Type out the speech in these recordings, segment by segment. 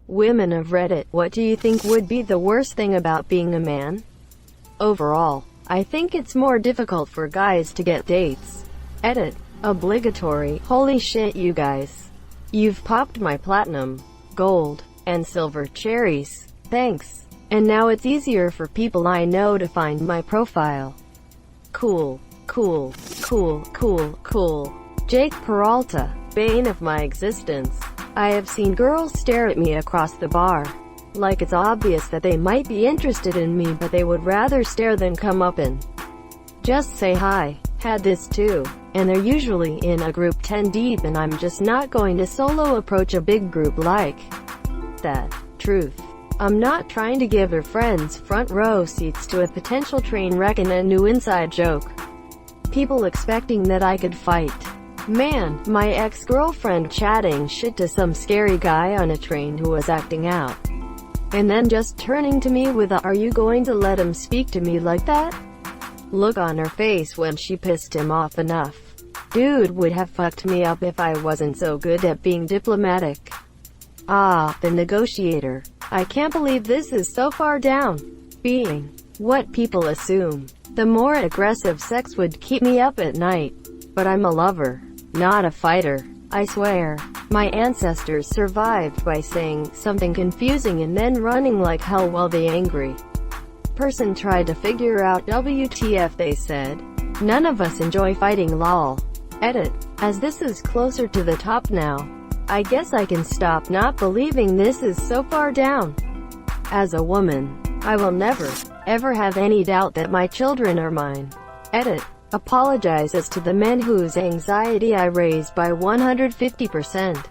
Women of Reddit, what do you think would be the worst thing about being a man? Overall, I think it's more difficult for guys to get dates. Edit. Obligatory. Holy shit, you guys. You've popped my platinum, gold, and silver cherries. Thanks. And now it's easier for people I know to find my profile. Cool. Cool. Cool. Cool. Cool. Jake Peralta. Bane of my existence. I have seen girls stare at me across the bar. Like it's obvious that they might be interested in me, but they would rather stare than come up and just say hi. Had this too. And they're usually in a group 10 deep, and I'm just not going to solo approach a big group like that. Truth. I'm not trying to give their friends front row seats to a potential train wreck and a new inside joke. People expecting that I could fight. Man, my ex-girlfriend chatting shit to some scary guy on a train who was acting out. And then just turning to me with a "Are you going to let him speak to me like that?" look on her face when she pissed him off enough. Dude would have fucked me up if I wasn't so good at being diplomatic. Ah, the negotiator. I can't believe this is so far down. Being what people assume. The more aggressive sex would keep me up at night. But I'm a lover, not a fighter. I swear. My ancestors survived by saying something confusing and then running like hell while the angry person tried to figure out WTF they said. None of us enjoy fighting, lol. Edit. As this is closer to the top now, I guess I can stop not believing this is so far down. As a woman, I will never, ever have any doubt that my children are mine. Edit. Apologizes to the men whose anxiety I raised by 150%.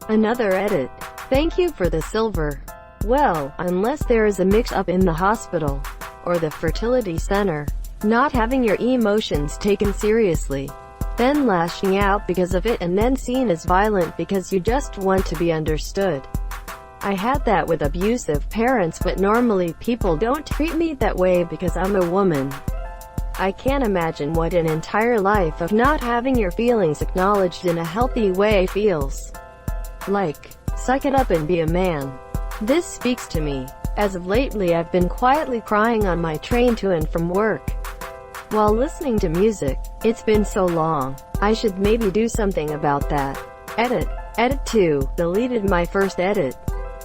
Another edit. Thank you for the silver. Well, unless there is a mix-up in the hospital, or the fertility center, not having your emotions taken seriously, then lashing out because of it and then seen as violent because you just want to be understood. I had that with abusive parents, but normally people don't treat me that way because I'm a woman. I can't imagine what an entire life of not having your feelings acknowledged in a healthy way feels like. Suck it up and be a man. This speaks to me. As of lately I've been quietly crying on my train to and from work while listening to music. It's been so long. I should maybe do something about that. Edit. Edit 2. Deleted my first edit.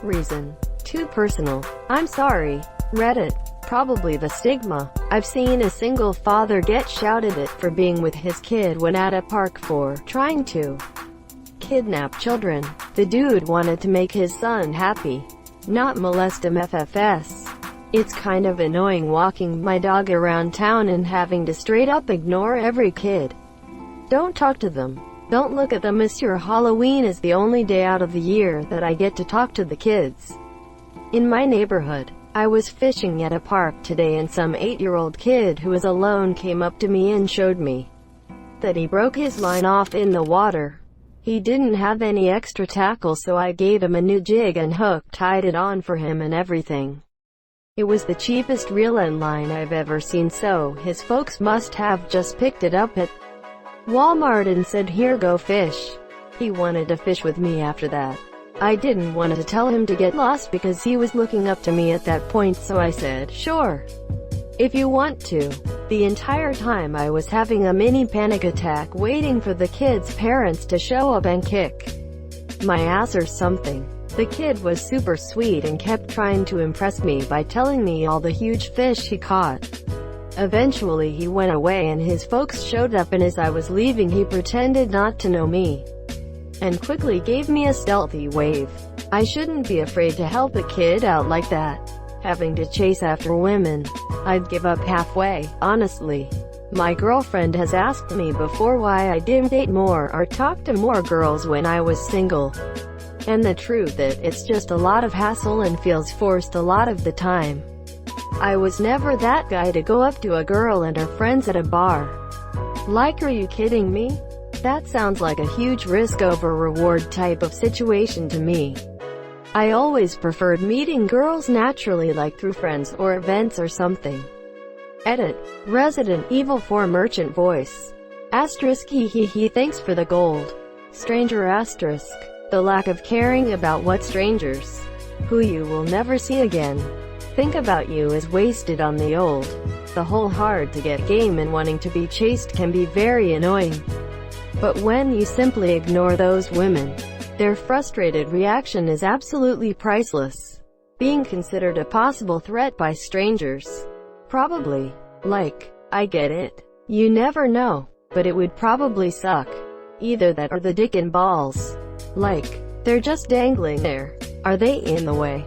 Reason. Too personal. I'm sorry. Reddit. Probably the stigma. I've seen a single father get shouted at for being with his kid when at a park for trying to kidnap children. The dude wanted to make his son happy, not molest him. FFS. It's kind of annoying walking my dog around town and having to straight up ignore every kid. Don't talk to them. Don't look at them. Monsieur, Halloween is the only day out of the year that I get to talk to the kids. In my neighborhood, I was fishing at a park today and some 8-year-old kid who was alone came up to me and showed me that he broke his line off in the water. He didn't have any extra tackle, so I gave him a new jig and hook, tied it on for him and everything. It was the cheapest reel and line I've ever seen, so his folks must have just picked it up at Walmart and said, "Here, go fish." He wanted to fish with me after that. I didn't want to tell him to get lost because he was looking up to me at that point, so I said, "Sure, if you want to." The entire time I was having a mini panic attack waiting for the kid's parents to show up and kick my ass or something. The kid was super sweet and kept trying to impress me by telling me all the huge fish he caught. Eventually he went away and his folks showed up, and as I was leaving he pretended not to know me and quickly gave me a stealthy wave. I shouldn't be afraid to help a kid out like that. Having to chase after women, I'd give up halfway, honestly. My girlfriend has asked me before why I didn't date more or talk to more girls when I was single. And the truth is, it's just a lot of hassle and feels forced a lot of the time. I was never that guy to go up to a girl and her friends at a bar. Like, are you kidding me? That sounds like a huge risk over reward type of situation to me. I always preferred meeting girls naturally, like through friends or events or something. Edit. Resident Evil 4 Merchant Voice. Asterisk he thanks for the gold. Stranger asterisk. The lack of caring about what strangers who you will never see again. Think about you as wasted on the old. The whole hard-to-get game and wanting to be chased can be very annoying. But when you simply ignore those women, their frustrated reaction is absolutely priceless. Being considered a possible threat by strangers. Probably. Like, I get it. You never know, but it would probably suck. Either that or the dick and balls. Like, they're just dangling there. Are they in the way?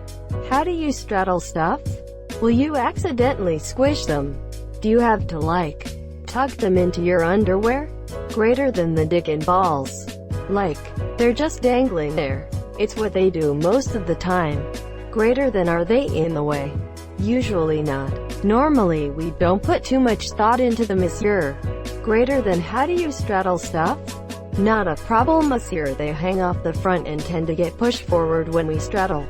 How do you straddle stuff? Will you accidentally squish them? Do you have to like, tuck them into your underwear? Greater than the dick and balls. Like, they're just dangling there. It's what they do most of the time. Greater than are they in the way? Usually not. Normally we don't put too much thought into the monsieur. Greater than how do you straddle stuff? Not a problem, monsieur. They hang off the front and tend to get pushed forward when we straddle.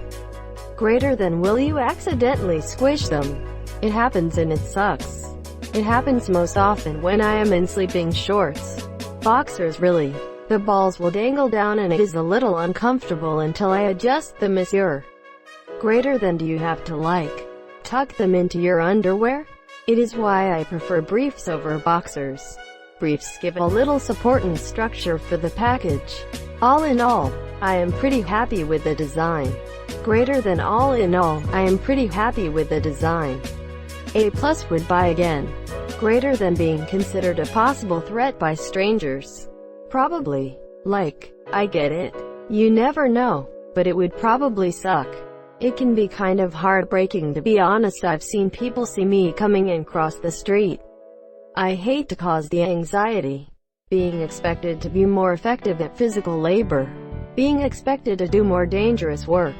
Greater than will you accidentally squish them? It happens and it sucks. It happens most often when I am in sleeping shorts. Boxers really. The balls will dangle down and it is a little uncomfortable until I adjust the monsieur. Greater than do you have to like, tuck them into your underwear? It is why I prefer briefs over boxers. Briefs give a little support and structure for the package. All in all, I am pretty happy with the design. Greater than all in all, I am pretty happy with the design. A+ would buy again. Greater than being considered a possible threat by strangers. Probably. Like, I get it. You never know, but it would probably suck. It can be kind of heartbreaking to be honest. I've seen people see me coming in across the street. I hate to cause the anxiety. Being expected to be more effective at physical labor. Being expected to do more dangerous work.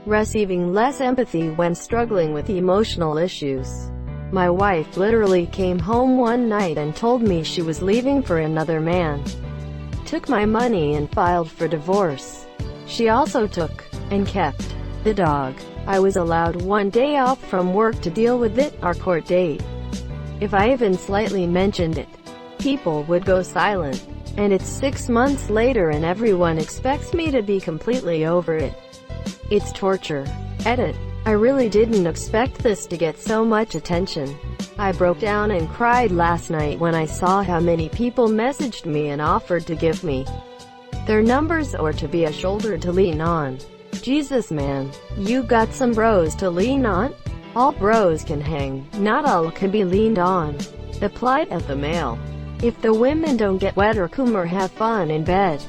Receiving less empathy when struggling with emotional issues. My wife literally came home one night and told me she was leaving for another man. Took my money and filed for divorce. She also took, and kept, the dog. I was allowed one day off from work to deal with it, our court date. If I even slightly mentioned it, people would go silent. And it's 6 months later and everyone expects me to be completely over it. It's torture. Edit. I really didn't expect this to get so much attention. I broke down and cried last night when I saw how many people messaged me and offered to give me their numbers or to be a shoulder to lean on. Jesus man, you got some bros to lean on? All bros can hang, not all can be leaned on. The plight of the male. If the women don't get wet or cum or have fun in bed,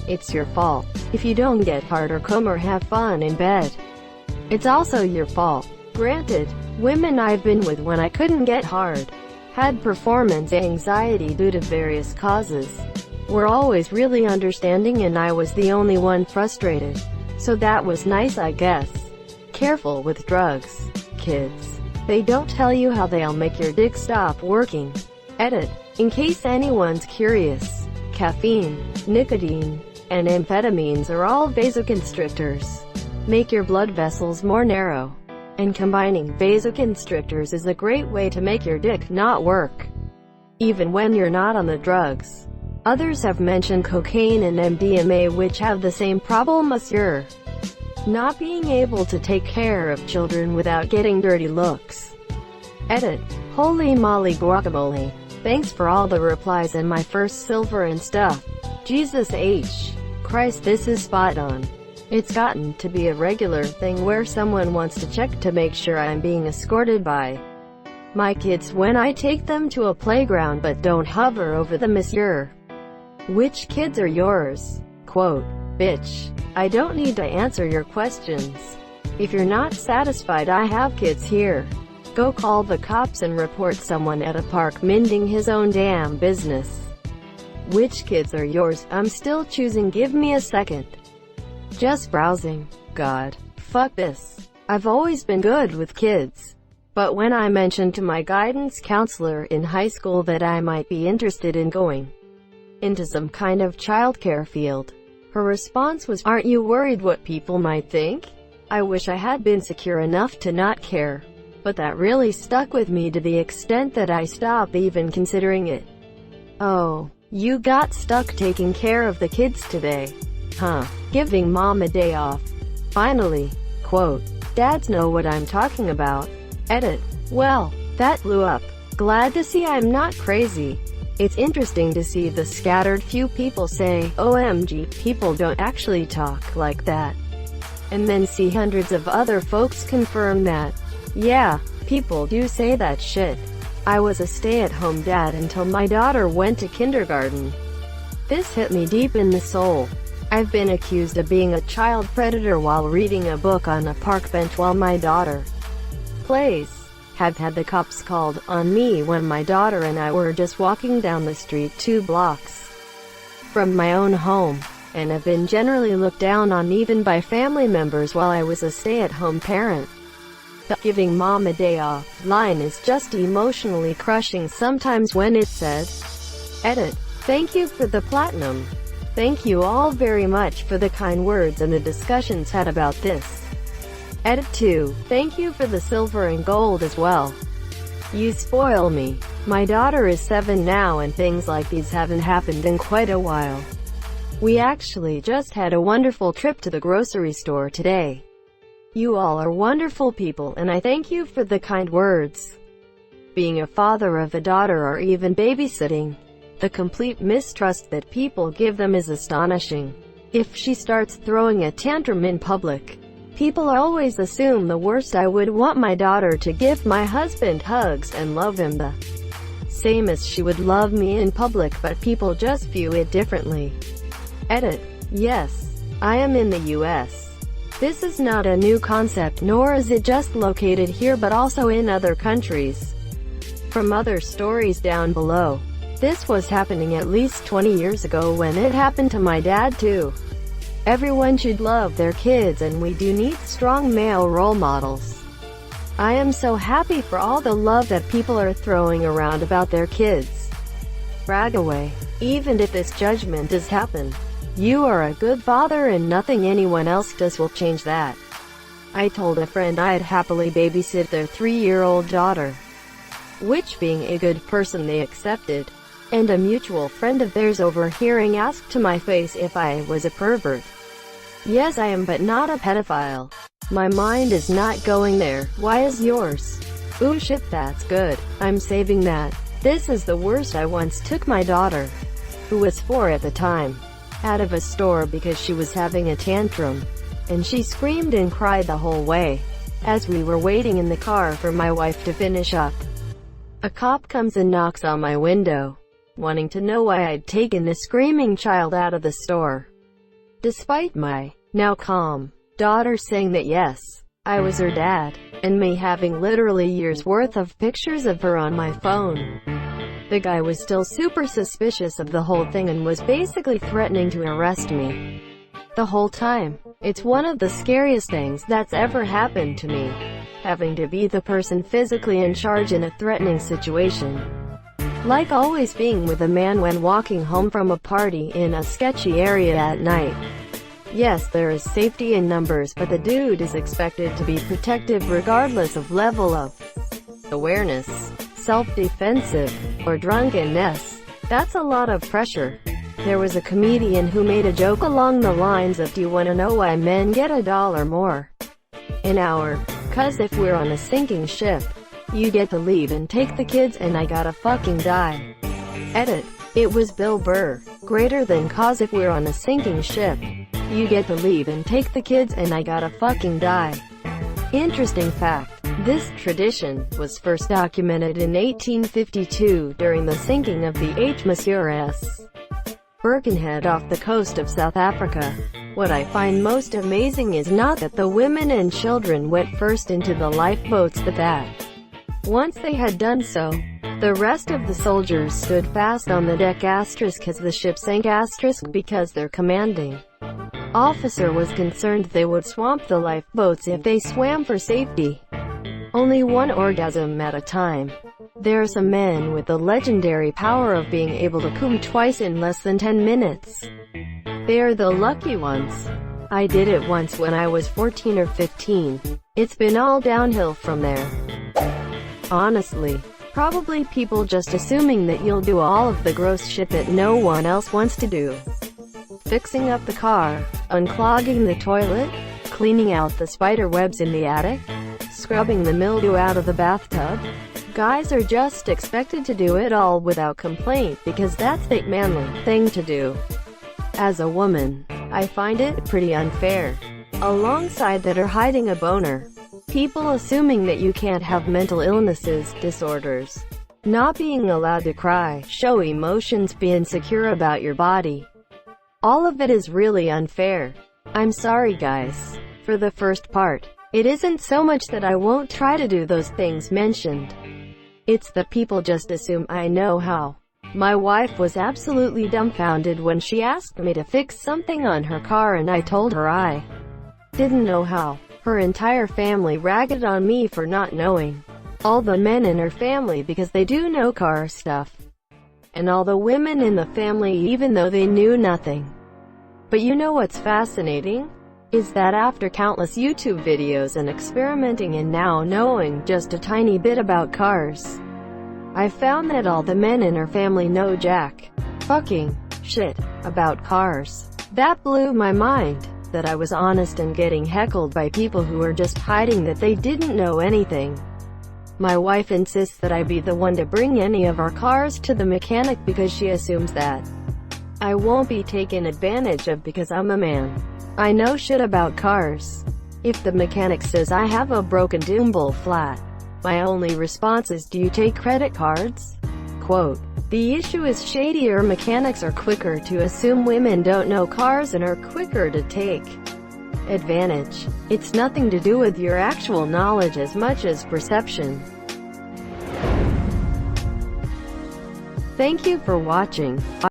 it's your fault. If you don't get hard or cum or have fun in bed, it's also your fault. Granted, women I've been with when I couldn't get hard, had performance anxiety due to various causes, were always really understanding and I was the only one frustrated. So that was nice, I guess. Careful with drugs, kids. They don't tell you how they'll make your dick stop working. Edit. In case anyone's curious, caffeine, nicotine, and amphetamines are all vasoconstrictors. Make your blood vessels more narrow. And combining vasoconstrictors is a great way to make your dick not work, even when you're not on the drugs. Others have mentioned cocaine and MDMA, which have the same problem, monsieur. Not being able to take care of children without getting dirty looks. Edit. Holy moly guacamole. Thanks for all the replies and my first silver and stuff. Jesus H. Christ, this is spot on. It's gotten to be a regular thing where someone wants to check to make sure I'm being escorted by my kids when I take them to a playground, but don't hover over the monsieur. Which kids are yours? Quote, bitch. I don't need to answer your questions. If you're not satisfied, I have kids here. Go call the cops and report someone at a park minding his own damn business. Which kids are yours? I'm still choosing. Give me a second. Just browsing. God. Fuck this. I've always been good with kids. But when I mentioned to my guidance counselor in high school that I might be interested in going into some kind of childcare field, her response was, aren't you worried what people might think? I wish I had been secure enough to not care. But that really stuck with me to the extent that I stopped even considering it. Oh, you got stuck taking care of the kids today. Huh. Giving mom a day off. Finally. quote. Dads know what I'm talking about. Edit. Well, that blew up. Glad to see I'm not crazy. It's interesting to see the scattered few people say, OMG, people don't actually talk like that. And then see hundreds of other folks confirm that. Yeah, people do say that shit. I was a stay-at-home dad until my daughter went to kindergarten. This hit me deep in the soul. I've been accused of being a child predator while reading a book on a park bench while my daughter plays. Have had the cops called on me when my daughter and I were just walking down the street 2 blocks from my own home, and have been generally looked down on even by family members while I was a stay-at-home parent. The "giving mom a day off" line is just emotionally crushing sometimes when it's said. Edit. Thank you for the platinum. Thank you all very much for the kind words and the discussions had about this. Edit 2. Thank you for the silver and gold as well. You spoil me. My daughter is 7 now and things like these haven't happened in quite a while. We actually just had a wonderful trip to the grocery store today. You all are wonderful people and I thank you for the kind words. Being a father of a daughter or even babysitting, the complete mistrust that people give them is astonishing. If she starts throwing a tantrum in public, people always assume the worst. I would want my daughter to give my husband hugs and love him the same as she would love me in public, but people just view it differently. Edit. Yes, I am in the US. This is not a new concept, nor is it just located here but also in other countries. From other stories down below, this was happening at least 20 years ago when it happened to my dad too. Everyone should love their kids and we do need strong male role models. I am so happy for all the love that people are throwing around about their kids. Brag away. Even if this judgment does happen, you are a good father and nothing anyone else does will change that. I told a friend I'd happily babysit their 3-year-old daughter, which being a good person they accepted. And a mutual friend of theirs overhearing asked to my face if I was a pervert. Yes, I am, but not a pedophile. My mind is not going there. Why is yours? Ooh shit, that's good. I'm saving that. This is the worst. I once took my daughter, who was 4 at the time, out of a store because she was having a tantrum, and she screamed and cried the whole way. As we were waiting in the car for my wife to finish up, a cop comes and knocks on my window, wanting to know why I'd taken the screaming child out of the store. Despite my, now calm, daughter saying that yes, I was her dad, and me having literally years worth of pictures of her on my phone, the guy was still super suspicious of the whole thing and was basically threatening to arrest me the whole time. It's one of the scariest things that's ever happened to me, having to be the person physically in charge in a threatening situation. Like always being with a man when walking home from a party in a sketchy area at night. Yes, there is safety in numbers, but the dude is expected to be protective regardless of level of awareness, self-defensive, or drunkenness. That's a lot of pressure. There was a comedian who made a joke along the lines of, do you wanna know why men get $1 more an hour? 'Cause if we're on a sinking ship, you get to leave and take the kids and I gotta fucking die. Edit. It was Bill Burr. Greater than cause if we're on a sinking ship, you get to leave and take the kids and I gotta fucking die. Interesting fact. This tradition was first documented in 1852 during the sinking of the HMS Birkenhead off the coast of South Africa. What I find most amazing is not that the women and children went first into the lifeboats, but that once they had done so, the rest of the soldiers stood fast on the deck as the ship sank because their commanding officer was concerned they would swamp the lifeboats if they swam for safety. Only one orgasm at a time. There are some men with the legendary power of being able to come twice in less than 10 minutes. They are the lucky ones. I did it once when I was 14 or 15. It's been all downhill from there. Honestly, probably people just assuming that you'll do all of the gross shit that no one else wants to do. Fixing up the car, unclogging the toilet, cleaning out the spider webs in the attic? Scrubbing the mildew out of the bathtub? Guys are just expected to do it all without complaint because that's the manly thing to do. As a woman, I find it pretty unfair. Alongside that are hiding a boner. People assuming that you can't have mental illnesses, disorders. Not being allowed to cry, show emotions, be insecure about your body. All of it is really unfair. I'm sorry guys. For the first part, it isn't so much that I won't try to do those things mentioned. It's that people just assume I know how. My wife was absolutely dumbfounded when she asked me to fix something on her car and I told her I didn't know how. Her entire family ragged on me for not knowing. All the men in her family because they do know car stuff. And all the women in the family even though they knew nothing. But you know what's fascinating? Is that after countless YouTube videos and experimenting and now knowing just a tiny bit about cars, I found that all the men in her family know jack fucking shit about cars. That blew my mind, that I was honest and getting heckled by people who were just hiding that they didn't know anything. My wife insists that I be the one to bring any of our cars to the mechanic because she assumes that I won't be taken advantage of because I'm a man. I know shit about cars. If the mechanic says I have a broken gimbal flat, my only response is, do you take credit cards? Quote, the issue is shadier mechanics are quicker to assume women don't know cars and are quicker to take advantage. It's nothing to do with your actual knowledge as much as perception. Thank you for watching.